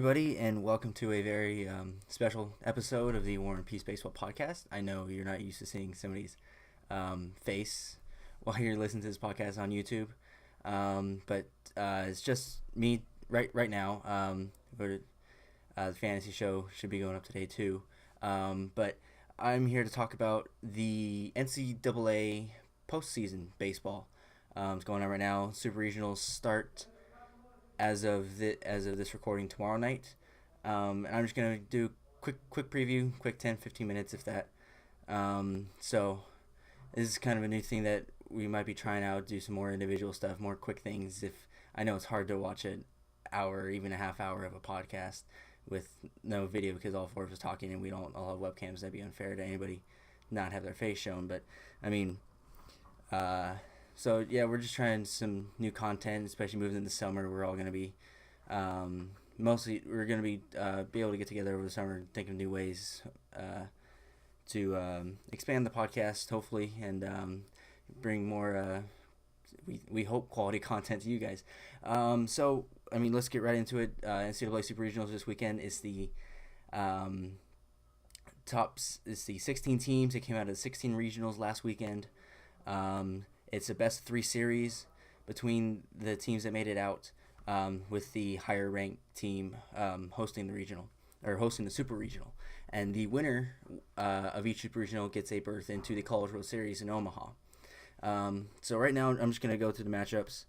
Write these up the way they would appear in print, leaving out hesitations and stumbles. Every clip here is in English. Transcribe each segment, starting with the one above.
everybody, and welcome to a very special episode of the War and Peace Baseball Podcast. I know you're not used to seeing somebody's face while you're listening to this podcast on YouTube, but it's just me right now. The fantasy show should be going up today too, but I'm here to talk about the NCAA postseason baseball. It's going on right now. Super Regionals start as of this recording tomorrow night. And I'm just going to do quick preview, quick 10-15 minutes if that. So this is kind of a new thing that we might be trying out, do some more individual stuff, more quick things. If I know it's hard to watch an hour, even a half hour of a podcast with no video because all four of us talking and we don't all have webcams. That'd be unfair to anybody not have their face shown. But I mean, so yeah, we're just trying some new content, especially moving into summer. We're all going to be, mostly we're going to be able to get together over the summer, think of new ways to expand the podcast, hopefully, and bring more, we hope, quality content to you guys. So, I mean, let's get right into it. NCAA SuperRegionals this weekend is the it's the 16 teams. It came out of the 16 regionals last weekend. It's a best of 3 series between the teams that made it out, with the higher ranked team hosting the regional or hosting the super regional, and the winner of each super regional gets a berth into the College World Series in Omaha. So right now I'm just gonna go through the matchups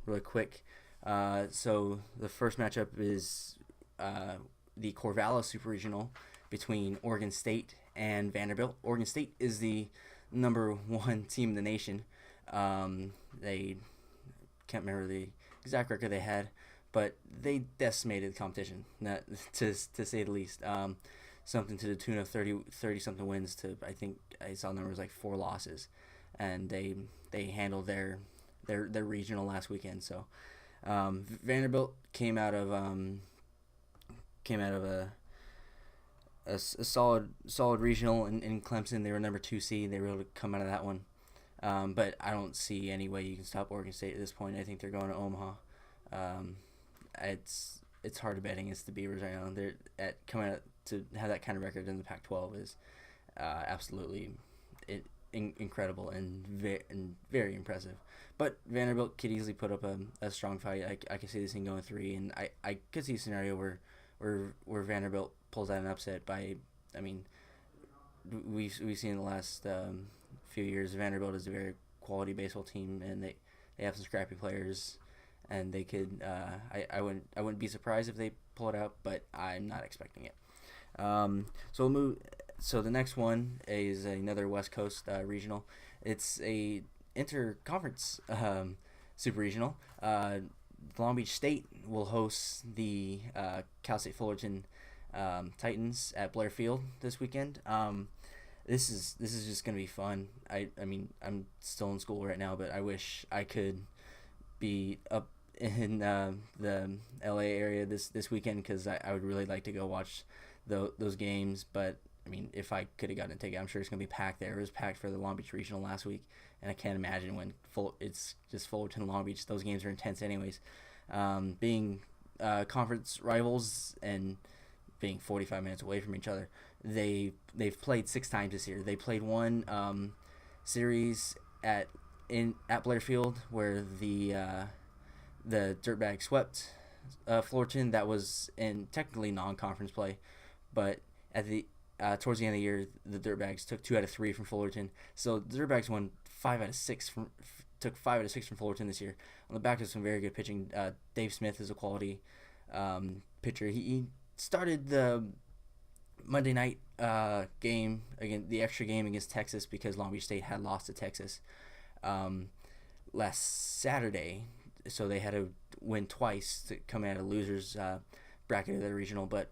really quick. So the first matchup is the Corvallis Super Regional between Oregon State and Vanderbilt. Oregon State is the number 1 team in the nation. They can't remember the exact record they had, but they decimated the competition, not, to say the least. Something to the tune of 30 something wins to, I think I saw numbers like 4 losses, and they handled their regional last weekend. So Vanderbilt came out of a solid regional in Clemson. They were number 2 seed. They were able to come out of that one. But I don't see any way you can stop Oregon State at this point. I think they're going to Omaha. It's hard to bet against the Beavers right now. They're coming out to have that kind of record in the Pac-12 is absolutely incredible and very impressive. But Vanderbilt could easily put up a strong fight. I could see this thing going 3, and I could see a scenario where Vanderbilt pulls out an upset by, I mean, we've seen in the last few years Vanderbilt is a very quality baseball team, and they have some scrappy players, and they could I wouldn't be surprised if they pull it out, but I'm not expecting it. So the next one is another West Coast regional. It's a interconference super regional. Long Beach State will host the Cal State Fullerton Titans at Blair Field this weekend. This is just gonna be fun. I mean, I'm still in school right now, but I wish I could be up in the LA area this weekend, because I would really like to go watch those games. But I mean, if I could have gotten a ticket, I'm sure it's gonna be packed there. It was packed for the Long Beach Regional last week, and I can't imagine when it's just Fullerton and Long Beach. Those games are intense anyways. Being conference rivals and being 45 minutes away from each other, they've played 6 times this year. They played one series at Blair Field where the Dirtbags swept Fullerton. That was in technically non-conference play, but at the towards the end of the year, the Dirtbags took 2 out of 3 from Fullerton. So the Dirtbags won 5 out of 6 took 5 out of 6 from Fullerton this year on the back of some very good pitching. Dave Smith is a quality pitcher. He started the Monday night game again, the extra game against Texas, because Long Beach State had lost to Texas last Saturday, so they had to win twice to come out of losers bracket of the regional. But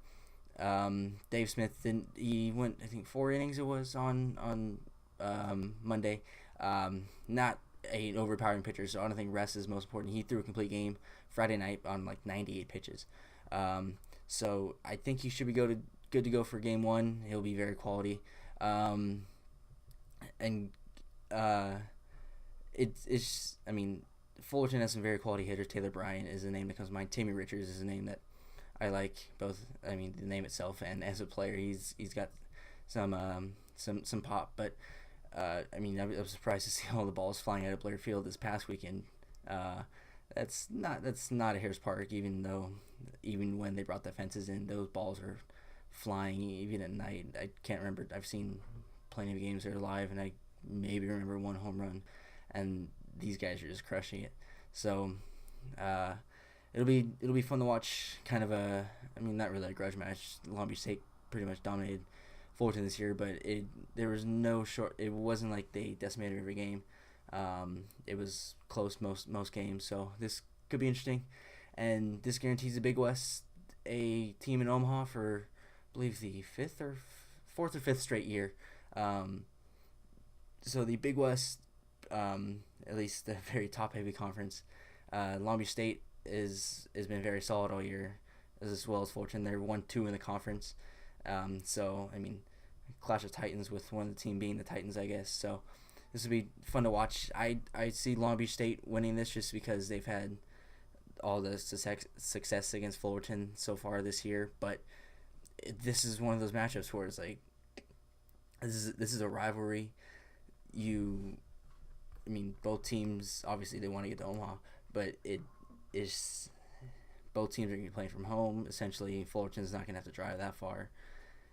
Dave Smith, he went, I think 4 innings it was on Monday. Not an overpowering pitcher, so I don't think rest is most important. He threw a complete game Friday night on like 98 pitches. So I think he should be good to go for game 1. He'll be very quality. It's I mean, Fullerton has some very quality hitters. Taylor Bryan is a name that comes to mind. Timmy Richards is a name that I like both. I mean, the name itself, and as a player, he's got some pop. But I mean, I was surprised to see all the balls flying out of Blair Field this past weekend. That's not a Harris Park, even when they brought the fences in, those balls are flying even at night. I can't remember. I've seen plenty of games there live, and I maybe remember one home run, and these guys are just crushing it. So it'll be fun to watch. Kind of not really a grudge match. Long Beach State pretty much dominated Fullerton this year, but there was no short. It wasn't like they decimated every game. It was close most games, so this could be interesting. And this guarantees the Big West a team in Omaha for, I believe, the fourth or fifth straight year. So the Big West, at least the very top-heavy conference, Long Beach State has been very solid all year, as well as Fullerton. They're 1-2 in the conference. So, I mean, clash of Titans with one of the team being the Titans, I guess. So this would be fun to watch. I see Long Beach State winning this just because they've had all the success against Fullerton so far this year. But this is one of those matchups where it's like, this is a rivalry. Both teams, obviously they want to get to Omaha, but it is, both teams are going to be playing from home. Essentially, Fullerton's not going to have to drive that far.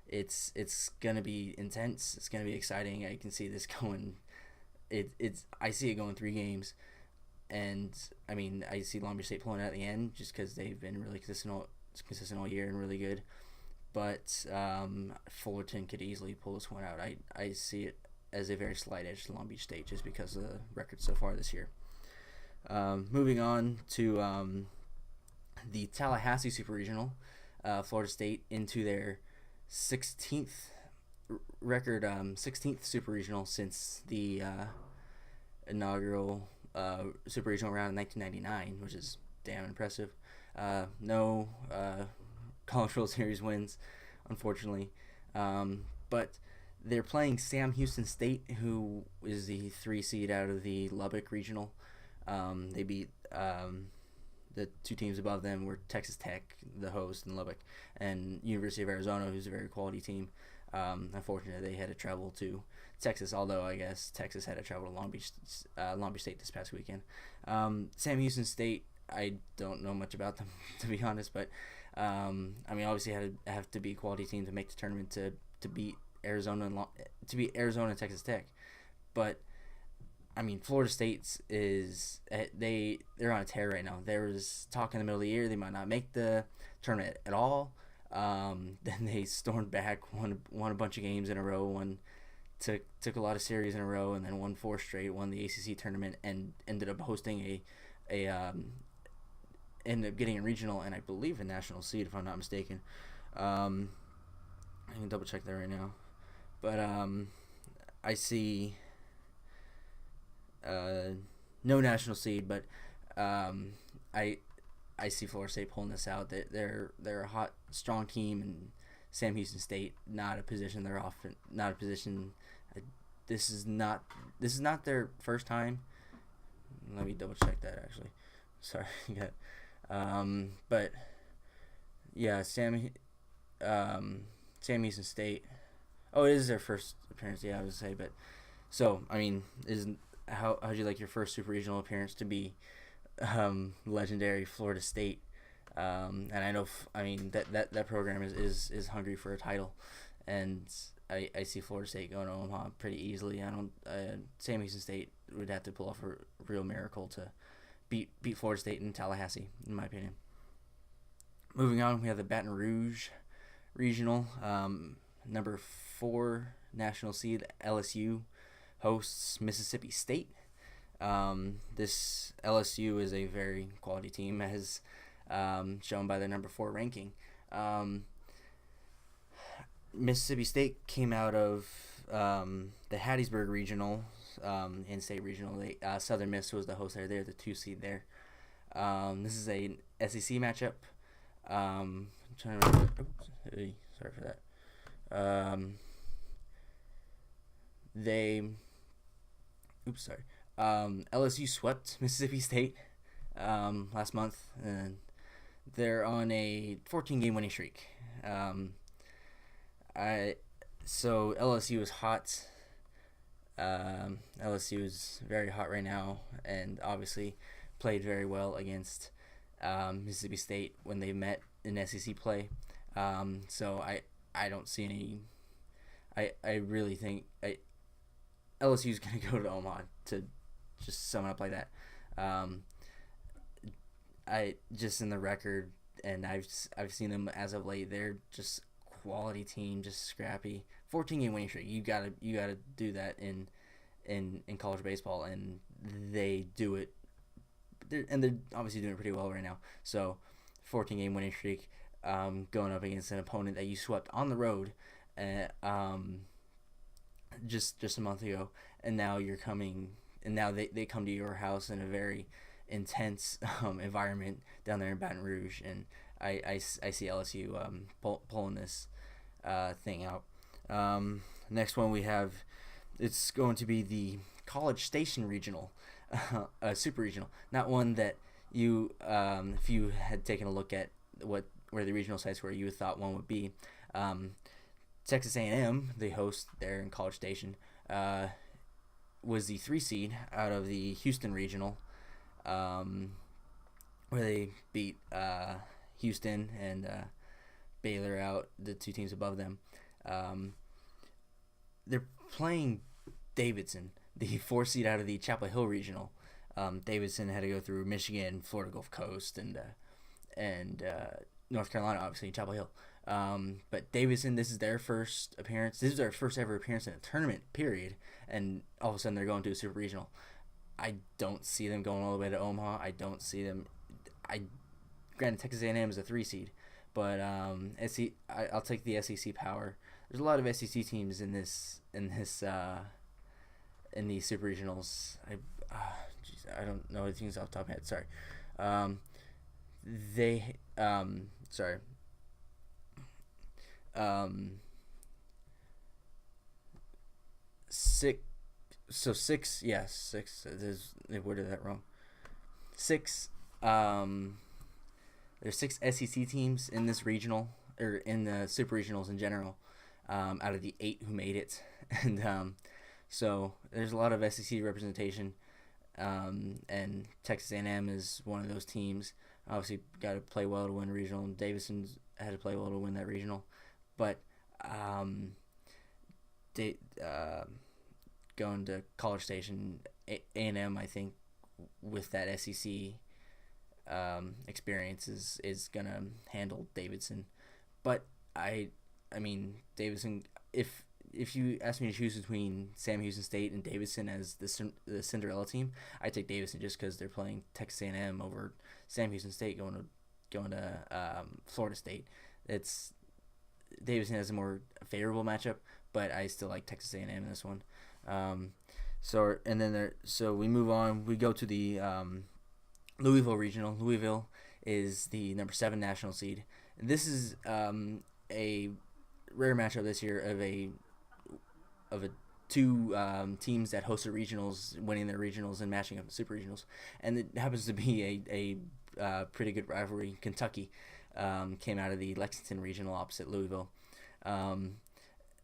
It's going to be intense. It's going to be exciting. I can see this going. I see it going 3 games, and I mean, I see Long Beach State pulling out at the end just because they've been really consistent all year and really good. But Fullerton could easily pull this one out. I see it as a very slight edge to Long Beach State just because of the record so far this year. Moving on to the Tallahassee SuperRegional, Florida State into their 16th SuperRegional since the inaugural SuperRegional round in 1999, which is damn impressive. No College World Series wins, unfortunately, but they're playing Sam Houston State, who is the 3 seed out of the Lubbock Regional. They beat the 2 teams above them were Texas Tech, the host in Lubbock, and University of Arizona, who's a very quality team. Unfortunately, they had to travel to Texas, although I guess Texas had to travel to Long Beach State this past weekend. Sam Houston State, I don't know much about them, to be honest, but obviously have to be a quality team to make the tournament to beat Arizona and Texas Tech. But I mean, Florida State they're on a tear right now. There was talk in the middle of the year they might not make the tournament at all. Then they stormed back, won a bunch of games in a row, took a lot of series in a row, and then won 4 straight, won the ACC tournament, and ended up hosting ended up getting a regional and I believe a national seed, if I'm not mistaken. I can double check that right now, but I see no national seed, but I see Florida State pulling this out. They're a hot, strong team, and Sam Houston State not a position they're often not a position. This is not their first time. Let me double check that actually. Sorry, but yeah, Sam Houston State. Oh, it is their first appearance. Yeah, I was gonna say, but so I mean, how'd you like your first super regional appearance to be? Legendary Florida State, and I know that program is hungry for a title, and I see Florida State going to Omaha pretty easily. Sam Houston State would have to pull off a real miracle to beat Florida State in Tallahassee, in my opinion. Moving on, we have the Baton Rouge Regional, number 4 national seed LSU hosts Mississippi State. This LSU is a very quality team, as shown by their number 4 ranking. Mississippi State came out of the Hattiesburg Regional, in-state regional. Southern Miss was the host there. They're the 2 seed there. This is a SEC matchup. I'm trying to remember. Sorry for that. LSU swept Mississippi State last month, and They're on a 14-game winning streak. Um, so LSU is hot. LSU is very hot right now, and obviously played very well against Mississippi State when they met in SEC play. So I don't see any. I really think LSU is going to go to Omaha, to just sum it up like that. I just in the record, and I've seen them as of late. They're just quality team, just scrappy. 14-game winning streak. You gotta do that in college baseball, and they do it. They're obviously doing it pretty well right now. So, 14-game winning streak, going up against an opponent that you swept on the road, just a month ago, and now you're coming, and now they come to your house in a very intense environment down there in Baton Rouge, and I see LSU pulling this thing out. Next one we have, it's going to be the College Station Regional, Super Regional. Not one that you, if you had taken a look at where the regional sites were, you would thought one would be. Texas A&M, the host there in College Station, was the 3 seed out of the Houston Regional, where they beat Houston and Baylor out, the two teams above them. They're playing Davidson, the 4 seed out of the Chapel Hill Regional. Davidson had to go through Michigan, Florida Gulf Coast, and North Carolina, obviously, Chapel Hill. But Davidson, this is their first appearance. This is their first ever appearance in a tournament, period. And all of a sudden they're going to a Super Regional. I don't see them going all the way to Omaha. I don't see them. Granted, Texas A&M is a 3 seed, but I'll take the SEC power. There's a lot of SEC teams in these Super Regionals. I don't know the teams off the top of my head. Sorry. Sorry. Six. Yes, 6. They worded that wrong. 6. There's 6 SEC teams in this regional, or in the Super Regionals in general, out of the 8 who made it, and so there's a lot of SEC representation, and Texas A&M is one of those teams. Obviously, got to play well to win regional, and Davidson's had to play well to win that regional, but going to College Station, A&M, I think, with that SEC experience is gonna handle Davidson. But I mean Davidson. If you ask me to choose between Sam Houston State and Davidson as the Cinderella team, I take Davidson just because they're playing Texas A&M over Sam Houston State going to Florida State. It's Davidson has a more favorable matchup, but I still like Texas A&M in this one. So we move on. We go to the Louisville Regional. Louisville is the number 7 national seed. This is a rare matchup this year of two teams that hosted regionals, winning their regionals and matching up in super regionals, and it happens to be a pretty good rivalry. Kentucky came out of the Lexington Regional opposite Louisville.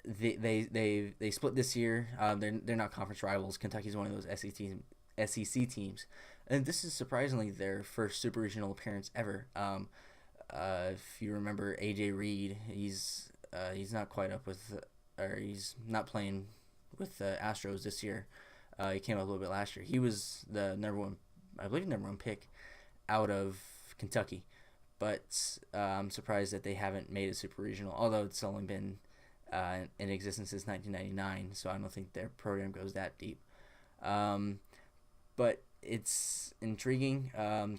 They split this year. They're not conference rivals. Kentucky's one of those SEC teams, and this is surprisingly their first super regional appearance ever. If you remember AJ Reed, he's not quite up with, or he's not playing with the Astros this year. He came up a little bit last year. He was the number one pick out of Kentucky, but I'm surprised that they haven't made a super regional, although it's only been in existence since 1999, so I don't think their program goes that deep. But it's intriguing.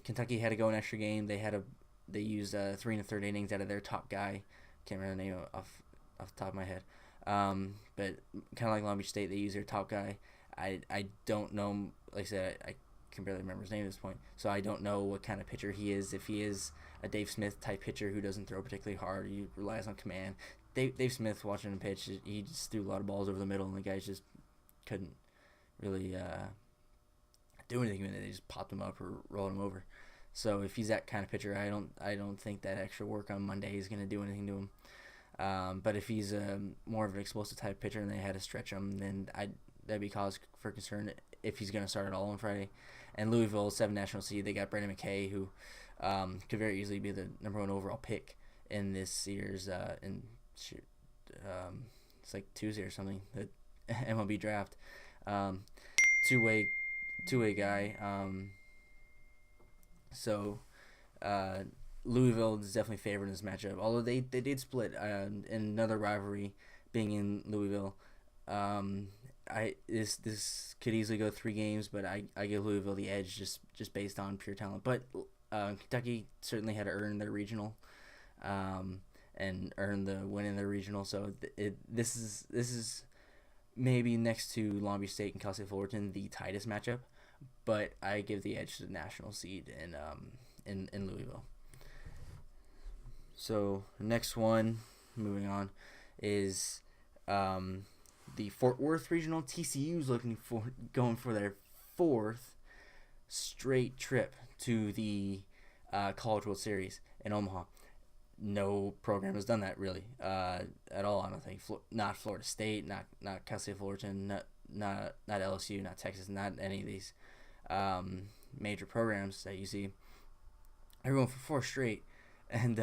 Kentucky had to go an extra game. They used 3 1/3 innings out of their top guy. Can't remember the name off the top of my head. But kind of like Long Beach State, they used their top guy. I don't know. Like I said, I can barely remember his name at this point, so I don't know what kind of pitcher he is. If he is a Dave Smith type pitcher who doesn't throw particularly hard, he relies on command. Dave Smith, watching him pitch, he just threw a lot of balls over the middle, and the guys just couldn't really do anything with it. They just popped him up or rolled him over. So if he's that kind of pitcher, I don't think that extra work on Monday is going to do anything to him. But if he's more of an explosive type pitcher and they had to stretch him, then that'd be cause for concern if he's going to start at all on Friday. And Louisville, 7 national seed, they got Brandon McKay, who could very easily be the number 1 overall pick in this year's it's like Tuesday or something, the MLB draft. Two-way guy. So Louisville is definitely favored in this matchup, although they did split in another rivalry being in Louisville. This could easily go 3 games, but I give Louisville the edge just based on pure talent. But Kentucky certainly had to earn their regional, and earn the win in their regional. So this is maybe next to Long Beach State and Cal State Fullerton the tightest matchup, but I give the edge to the national seed in Louisville. So next one, moving on, is the Fort Worth Regional. TCU's going for their 4th straight trip to the College World Series in Omaha. No program has done that really at all. I don't think. Not Florida State, not Cal State Fullerton, not LSU, not Texas, not any of these major programs that you see. They're going for 4 straight, and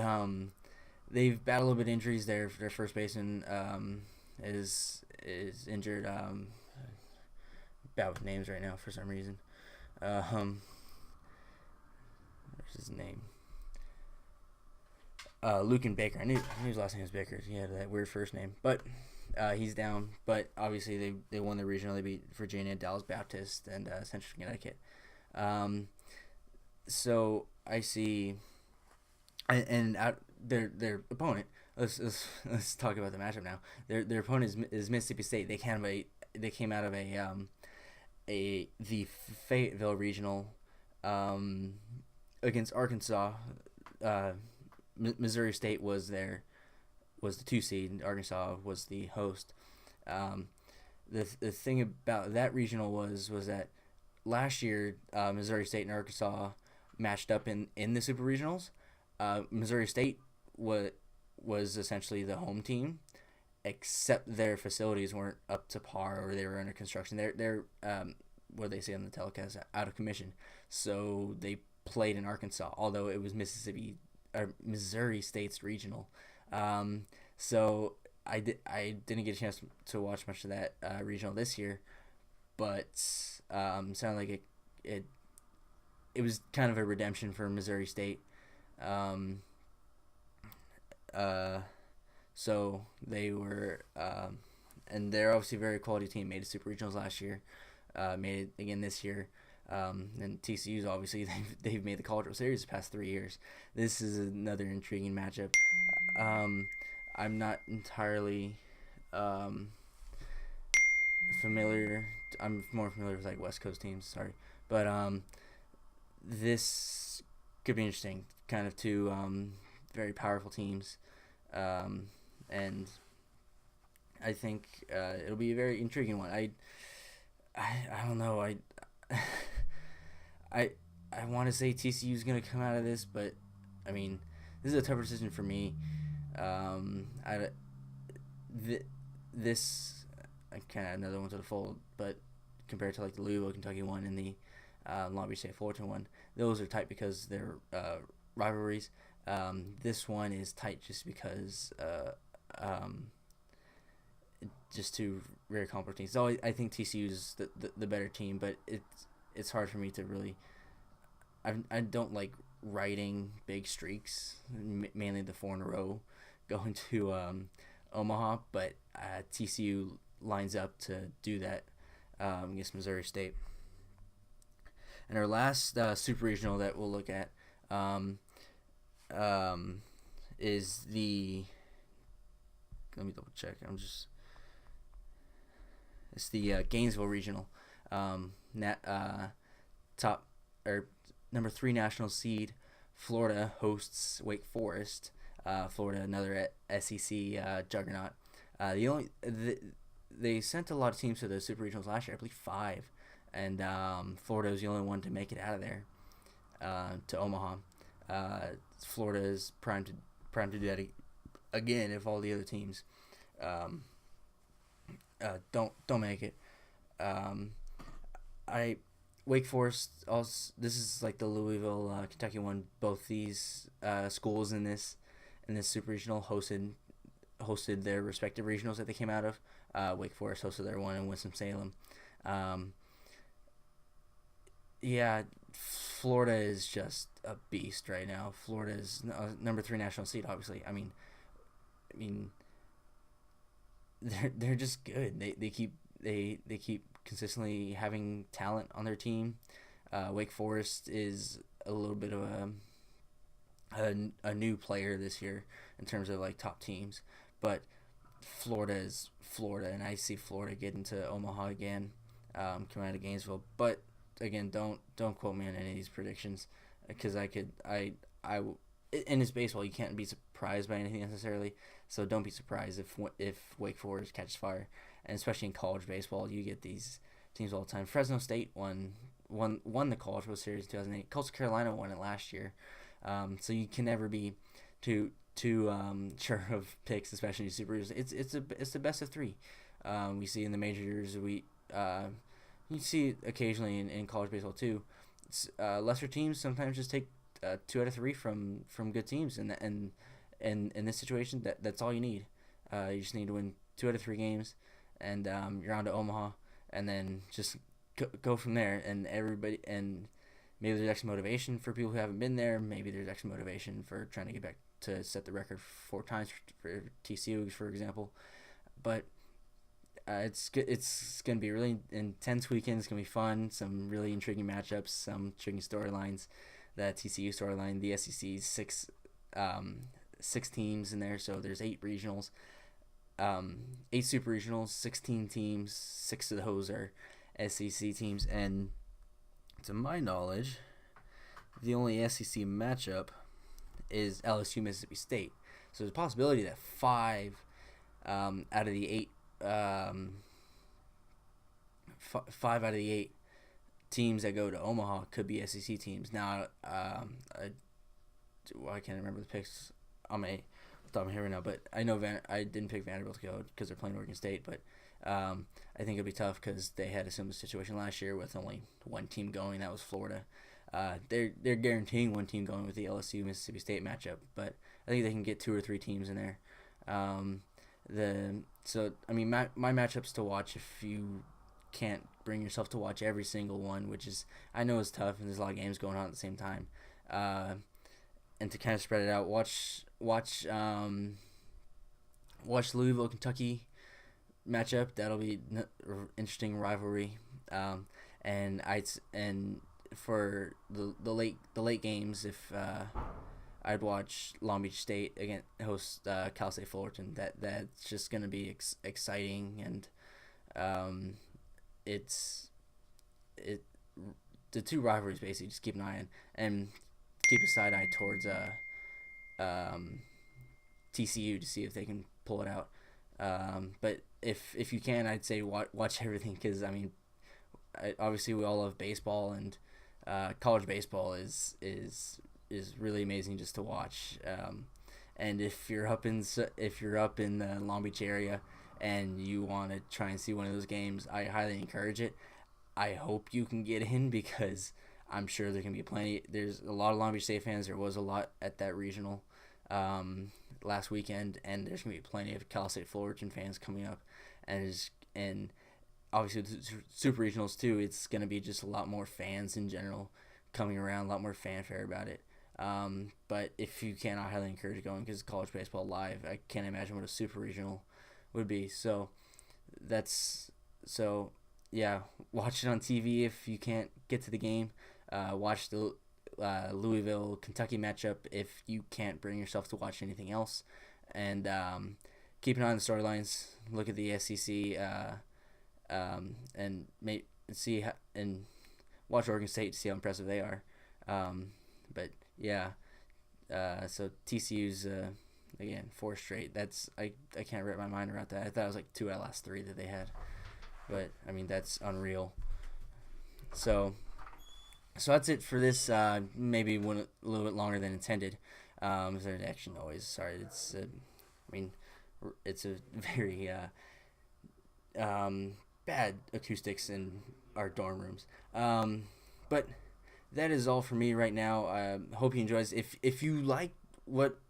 they've battled a little bit of injuries. Their first baseman is injured. Bad with names right now for some reason. Where's his name? Lucan Baker. I knew his last name was Baker. He had that weird first name, but he's down. But obviously they won the regional. They beat Virginia, Dallas Baptist, and Central Connecticut. So I see, and their opponent. Let's talk about the matchup now. Their opponent is Mississippi State. They came out of the Fayetteville regional against Arkansas. Missouri State was the 2 seed. Arkansas was the host. The thing about that regional was that last year Missouri State and Arkansas matched up in the super regionals. Missouri State was essentially the home team, except their facilities weren't up to par or they were under construction. They're what they say on the telecast, out of commission. So they played in Arkansas, although it was Missouri State's regional. So I didn't get a chance to watch much of that regional this year, but sounded like it was kind of a redemption for Missouri State. So they were, and they're obviously a very quality team. Made it super regionals last year, made it again this year. And TCU's obviously they've made the College World Series the past 3 years. This is another intriguing matchup. I'm not entirely familiar. I'm more familiar with like West Coast teams. Sorry, but this could be interesting. Kind of 2 very powerful teams, and I think it'll be a very intriguing one. I don't know. I want to say TCU is going to come out of this, but I mean, this is a tougher decision for me. This I kind of another one to the fold, but compared to like the Louisville Kentucky one and the Long Beach State Fullerton one, those are tight because they're rivalries. This one is tight just because just 2 very competent teams. So I think TCU is the better team, but it's hard for me to really. I don't like riding big streaks, mainly the 4 in a row, going to Omaha, but TCU lines up to do that against Missouri State. And our last super regional that we'll look at is the. Let me double check. It's the Gainesville regional. Top or number 3 national seed, Florida hosts Wake Forest. Florida, another SEC juggernaut. They sent a lot of teams to the super regionals last year. I believe 5, and Florida was the only one to make it out of there. to Omaha. Florida is primed to do that again if all the other teams don't make it. Wake Forest also, this is like the Louisville Kentucky one. Both these schools in this super regional hosted their respective regionals that they came out of. Wake Forest hosted their one in Winston-Salem. Yeah, Florida is just a beast right now. Florida is number 3 national seed, obviously. I mean, they're just good. They keep consistently having talent on their team. Wake Forest is a little bit of a new player this year in terms of like top teams, but Florida is Florida, and I see Florida getting to Omaha again, coming out of Gainesville. But again, don't quote me on any of these predictions, because in this baseball you can't be surprised by anything necessarily. So don't be surprised if Wake Forest catches fire, and especially in college baseball, you get these teams all the time. Fresno State won the College World Series in 2008. Coastal Carolina won it last year. So you can never be too sure of picks, especially in Super Regionals. It's the best of 3. We see in the majors. You see it occasionally in college baseball too. Lesser teams sometimes just take 2 out of 3 from good teams, and in this situation, that's all you need. You just need to win 2 out of 3 games, and you're on to Omaha, and then just go from there. And maybe there's extra motivation for people who haven't been there. Maybe there's extra motivation for trying to get back to set the record 4 times for TCU, for example. But it's going to be a really intense weekend. It's going to be fun. Some really intriguing matchups, some intriguing storylines. The TCU storyline, the SEC's 6 teams in there, so there's 8 regionals, 8 super regionals, 16 teams. 6 of those are SEC teams, and to my knowledge, the only SEC matchup is LSU Mississippi State. So there's a possibility that 5 out of the 8 5 out of the 8 teams that go to Omaha could be SEC teams. Now, I can't remember the picks on my top of my head right now, but I know I didn't pick Vanderbilt to go because they're playing Oregon State, but I think it'll be tough because they had a similar situation last year with only one team going. That was Florida. They're guaranteeing one team going with the LSU Mississippi State matchup, but I think they can get 2 or 3 teams in there. My matchups to watch, if you can't bring yourself to watch every single one, which is, I know is tough, and there's a lot of games going on at the same time, and to kind of spread it out, watch Louisville Kentucky matchup. That'll be interesting rivalry, and for the late games, if I'd watch Long Beach State again host Cal State Fullerton. That's just gonna be exciting, and the 2 rivalries basically just keep an eye on, and keep a side eye towards TCU to see if they can pull it out. But if you can, I'd say watch everything, because obviously we all love baseball, and college baseball is really amazing just to watch. And if you're up in the Long Beach area and you want to try and see one of those games, I highly encourage it. I hope you can get in, because I'm sure there can be plenty. There's a lot of Long Beach State fans. There was a lot at that regional last weekend, and there's gonna be plenty of Cal State Fullerton fans coming up, and obviously the super regionals too. It's gonna be just a lot more fans in general coming around, a lot more fanfare about it. But if you can, I highly encourage going, because college baseball live, I can't imagine what a super regional would be. So yeah, watch it on TV if you can't get to the game. Watch the Louisville Kentucky matchup if you can't bring yourself to watch anything else, and keep an eye on the storylines. Look at the SEC, and watch Oregon State to see how impressive they are. But yeah, so TCU's again 4 straight. That's I can't wrap my mind around that. I thought it was like 2 out of the last 3 that they had, but that's unreal. So So that's it for this. Maybe went a little bit longer than intended. Is there action noise? Sorry, I mean, it's a very bad acoustics in our dorm rooms. But that is all for me right now. Hope you enjoy this. If you like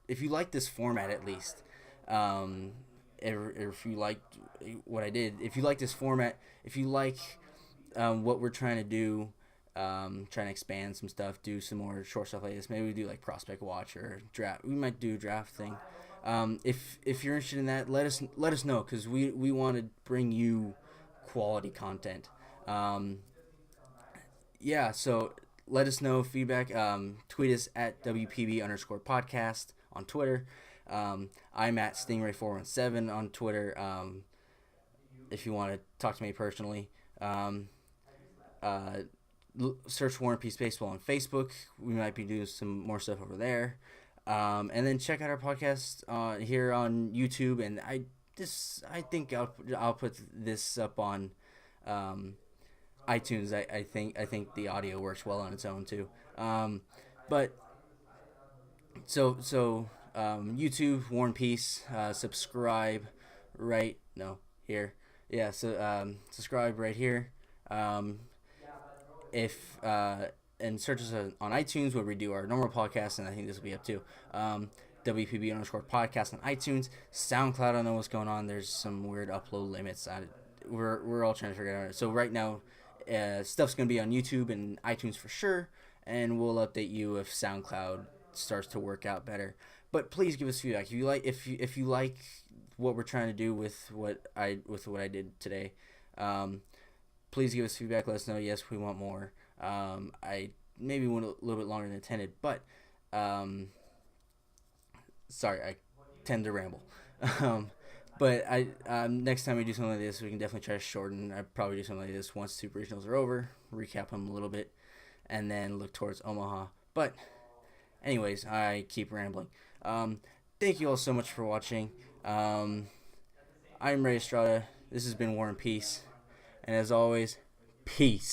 if you like this format at least, um, if you liked what I did, if you like this format, if you like what we're trying to do, trying to expand some stuff, do some more short stuff like this. Maybe we do like prospect watch or draft. We might do draft thing. If you're interested in that, let us know, because we want to bring you quality content. Um, yeah, so let us know feedback. Tweet us at WPB_podcast on Twitter. I'm at Stingray417 on Twitter. If you want to talk to me personally. Uh, Search War and Peace Baseball on Facebook. We might be doing some more stuff over there. And then check out our podcast here on YouTube. And I think I'll put this up on iTunes. I think the audio works well on its own too. But YouTube, War and Peace, subscribe right no here. Yeah, so subscribe right here. If and search us on iTunes where we do our normal podcast, and I think this will be up too. WPB_podcast on iTunes. SoundCloud, I don't know what's going on. There's some weird upload limits. We're all trying to figure it out. So right now, stuff's gonna be on YouTube and iTunes for sure, and we'll update you if SoundCloud starts to work out better. But please give us feedback if you like what we're trying to do with what I did today. Please give us feedback. Let us know. Yes, we want more. I maybe went a little bit longer than intended, but sorry, I tend to ramble. But next time we do something like this, we can definitely try to shorten. I'd probably do something like this once Super Regionals are over, recap them a little bit, and then look towards Omaha. But anyways, I keep rambling. Thank you all so much for watching. I'm Ray Estrada. This has been War and Peace. And as always, peace.